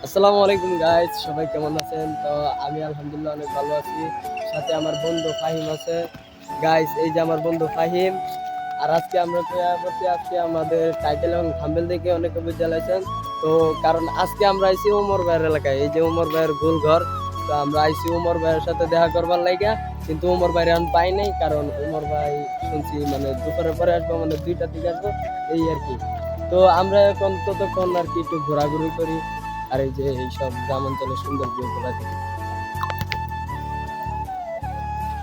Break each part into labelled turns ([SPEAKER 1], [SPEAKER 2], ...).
[SPEAKER 1] আসসালামু আলাইকুম গাইস, সবাই কেমন আছেন? তো আমি আলহামদুলিল্লাহ অনেক ভালো আছি। সাথে আমার বন্ধু ফাহিম আছে। গাইস, এই যে আমার বন্ধু ফাহিম। আর আজকে আমরা করছি, আজকে আমাদের টাইটেল এবং থাম্বনেল দেখে অনেকে বুঝে লাইছেন। তো কারণ আজকে আমরা আইছি ওমর ভাইয়ের এলাকায়, এই যে ওমর ভাইয়ের গোল ঘর। তো আমরা আইছি ওমর ভাইয়ের সাথে দেখা করবার লাইগা, কিন্তু ওমর ভাইয়ের এখন পাই নাই, কারণ ওমর ভাই শুনছি মানে দুপুরের পরে আসবো, মানে 2টার দিকে আসবো, এই আর কি। তো আমরা এখন ততক্ষণ আর কি একটু ঘোরাঘুরি করি, আর এই যে এইসব গ্রাম অঞ্চলের সুন্দর ভিউগুলা দেখি।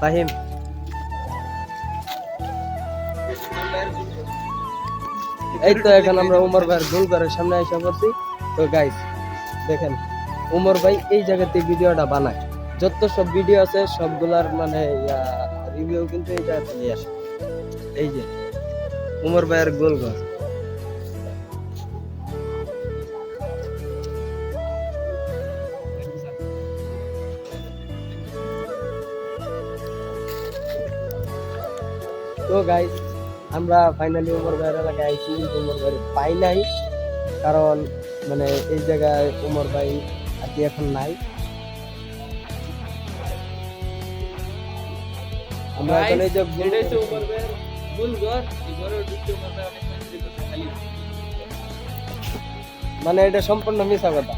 [SPEAKER 1] ফাহিম, এই তো এখন আমরা উমর ভাইয়ের গোলঘরের সামনে এসে পড়ছি। তো গাইস দেখেন, উমর ভাই এই জায়গাতে ভিডিওটা বানায়। যত সব ভিডিও আছে সবগুলার মানে রিভিউ কিন্তু এই জায়গাতে নিয়ে আসে। এই যে উমর ভাইয়ের গোলঘর। তো গাইস, আমরা ফাইনালি উমর ভাইয়ের এলাকায় আইছি, কিন্তু উমর ভাই পাই নাই, কারণ মানে এই জায়গায় উমর ভাই আর কি এখন নাই। আমরা এখন এই যে মানে এটা সম্পূর্ণ মিশা কথা।